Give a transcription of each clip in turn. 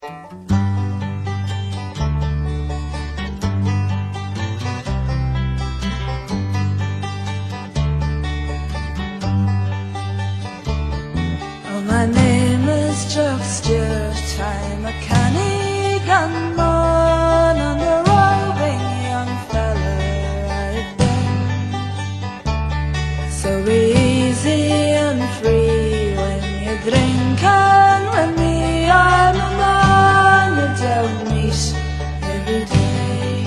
My name is Jock Stewart, I'm a canny gunman and a roving young fella I've been. So easy and free when you drink, and when me I'm a man you don't meet every day.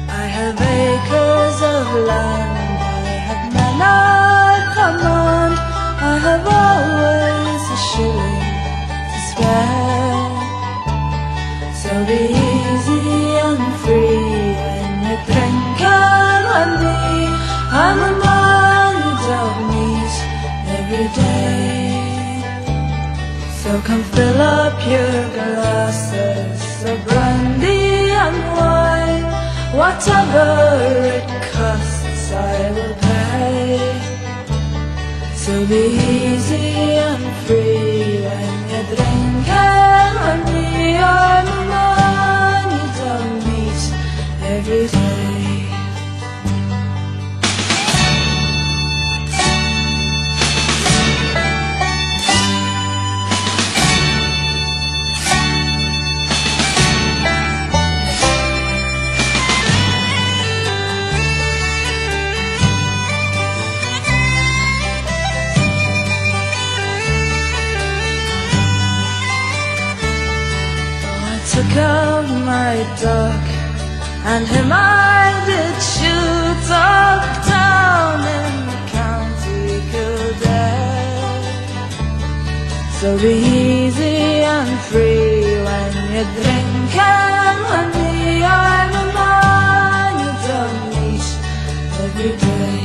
I have acres of land, I have men at command, I have always a shilling to spare. So be easy and free when you drink, and when me I'm a man you don't meet every day. So come fill up your glasses of brandy and wine, whatever it costs I will pay. So be easy and free when you drink, and when me I'm a man you don't meet every day. Took out my dog, and him I did shoot uptown in the county Kildare. So be easy and free when you drink, and when me I'm a man you don't meet every day.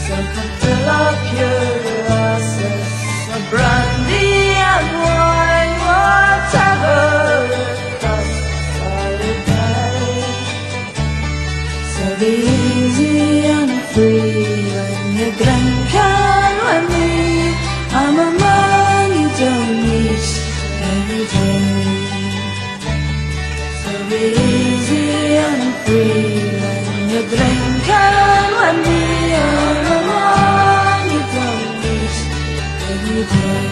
So come fill up your glasses of brandy and wine, whatever it costs I will pay. So be easy and free when you drink, and when me I'm a man you don't meet every day. So be easy and free when you drink, and when me I'm a man you don't meet every day.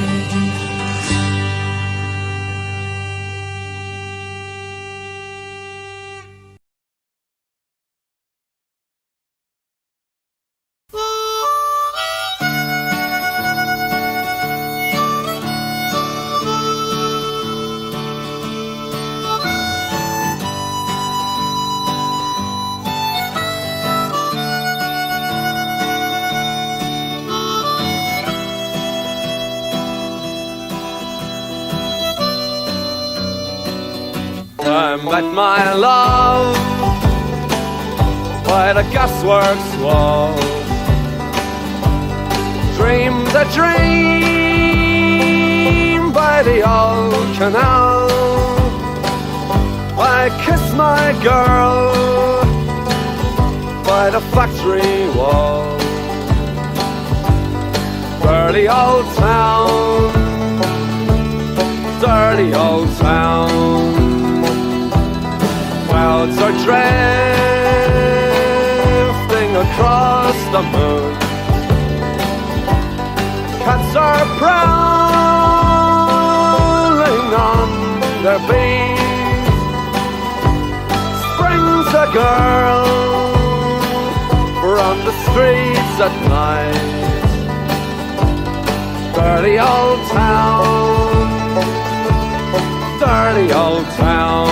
I met my love by the gasworks wall. Dreamed a dream by the old canal. I kissed my girl by the factory wall. Dirty old town, dirty old town. Clouds are drifting across the moon. Cats are prowling on their beat. Springs a girl from the streets at night. Dirty old town, dirty old town.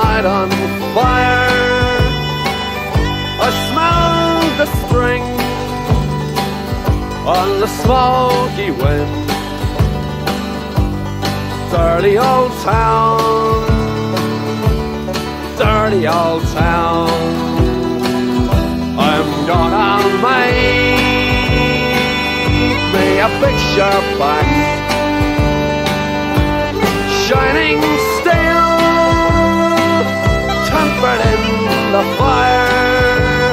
night on fire. I smelled the spring on the smoky wind. Dirty old town, dirty old town. I'm gonna make me a picture back, shining steel, tempered in the fire.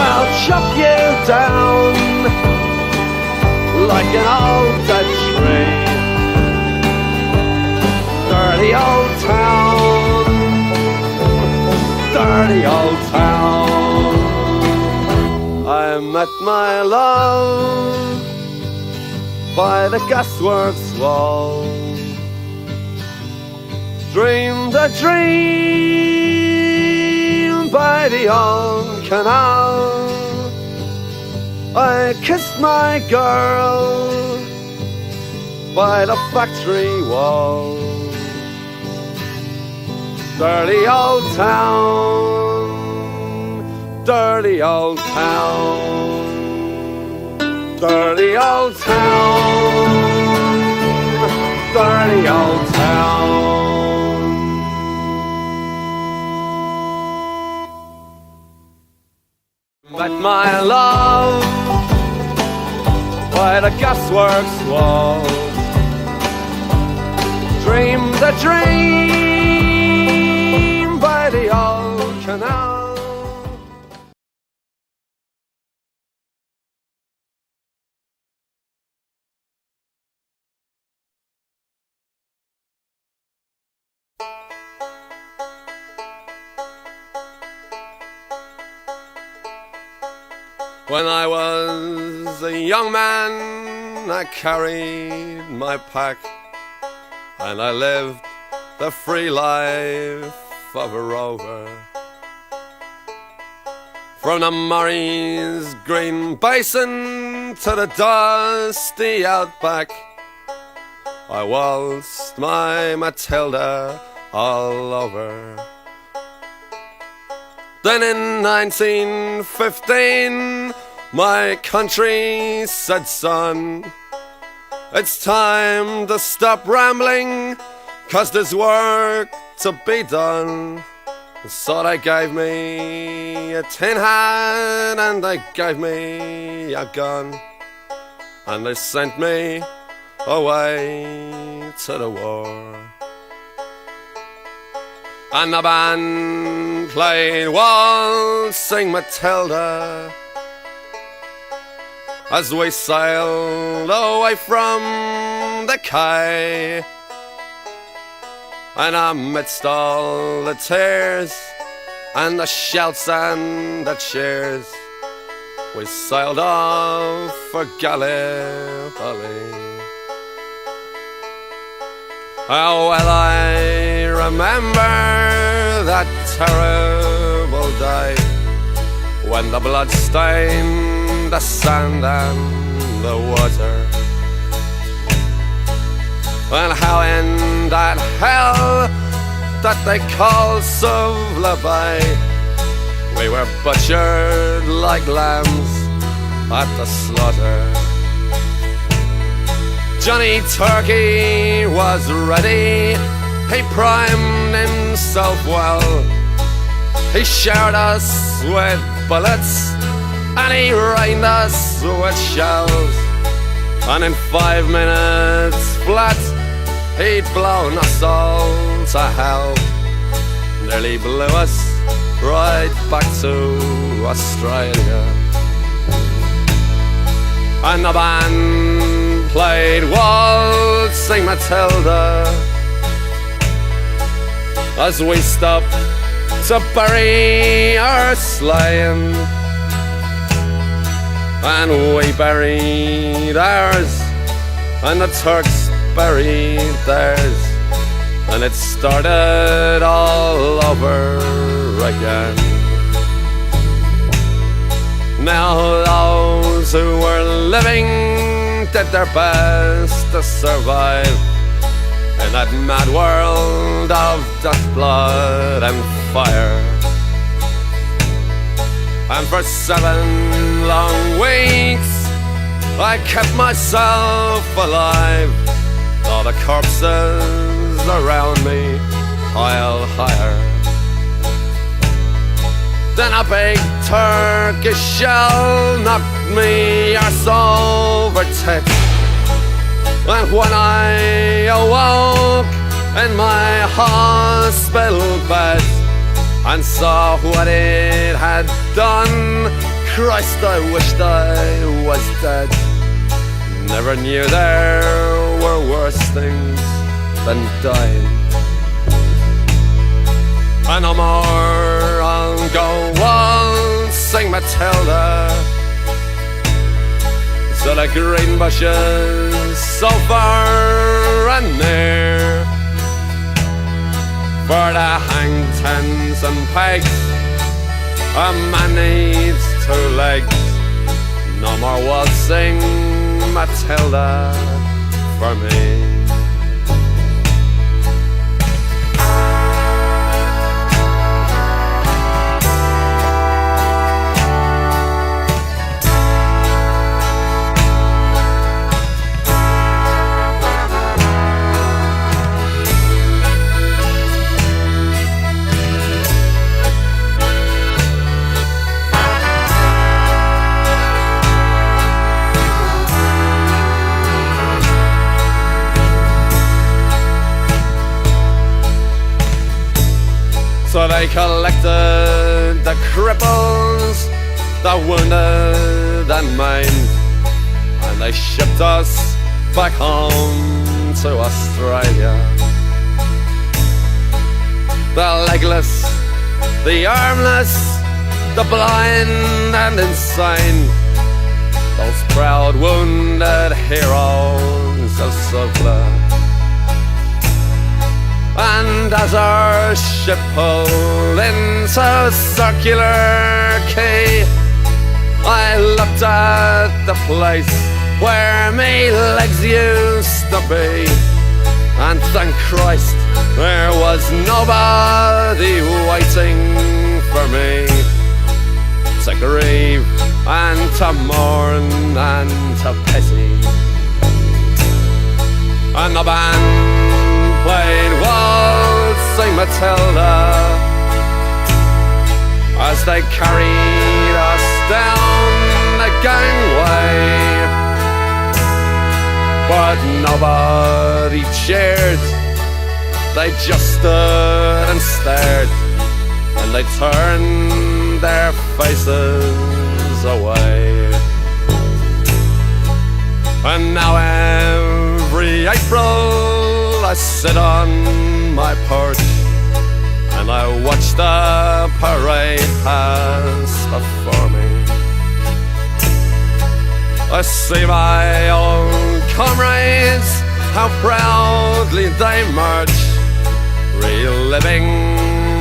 I'll chop you down like an old dead tree. Dirty old town, dirty old town. I met my love by the gasworks wall. Dreamed a dream by the old canal. I kissed my girl by the factory wall. Dirty old town, dirty old town, dirty old town, dirty old town. Met my love by the gasworks wall. Dreamed a dream by the old canal. When I was a young man, I carried my pack, and I lived the free life of a rover. From the Murray's green basin to the dusty outback, I waltzed my Matilda all over. Then in 1915, my country said, son, it's time to stop rambling, 'cause there's work to be done. So they gave me a tin hat and they gave me a gun, and they sent me away to the war. And the band played Waltzing Matilda as we sailed away from the quay. And amidst all the tears and the shouts and the cheers, we sailed off for Gallipoli. Oh, well, I remember that terrible day when the blood stained the sand and the water, and how in that hell that they call Suvla Bay, we were butchered like lambs at the slaughter. Johnny Turkey was ready, he primed himself well, he showered us with bullets and he rained us with shells, and in 5 minutes flat he'd blown us all to hell, nearly blew us right back to Australia. And the band played Waltzing Matilda as we stopped to bury our slain, and we buried ours and the Turks buried theirs, and it started all over again. Now those who were living did their best to survive in that mad world of death, blood and fire. And for 7 long weeks I kept myself alive, all the corpses around me pile higher. Then a big Turkish shell knocked me arse over tits, and when I awoke in my hospital bed and saw what it had done, Christ, I wished I was dead. Never knew there were worse things than dying. And no more I'll go waltzing Matilda to the green bushes so far and near, for the hang tens and pegs a man needs 2 legs. No more waltzing Matilda for me. So they collected the cripples, the wounded and maimed, and they shipped us back home to Australia. The legless, the armless, the blind and insane, those proud wounded heroes of Suvla. And as our ship pulled into Circular Quay, I looked at the place where me legs used to be, and thank Christ there was nobody waiting for me to grieve and to mourn and to pity. And the band played Waltzing Matilda as they carried us down the gangway, but nobody cheered. They just stood and stared, and they turned their faces away. And now every April I sit on my porch and I watch the parade pass before me. I see my old comrades, how proudly they march, reliving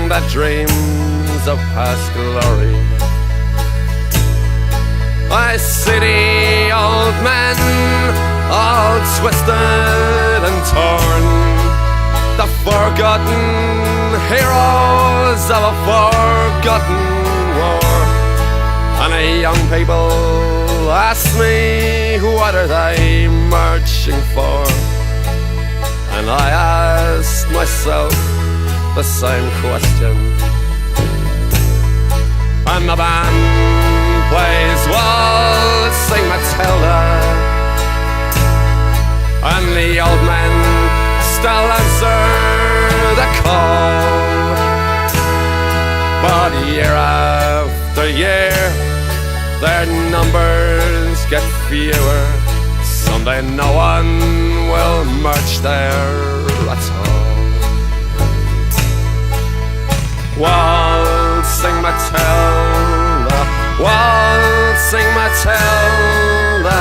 the dreams of past glory. I see the old men all twisted and torn, the forgotten heroes of a forgotten war. And the young people ask me, what are they marching for? And I asked myself the same question. And the band plays Waltzing Matilda, and the old men still answer the call. But year after year their numbers get fewer. Someday no one will march there at all. Waltzing Matilda, Waltzing Matilda,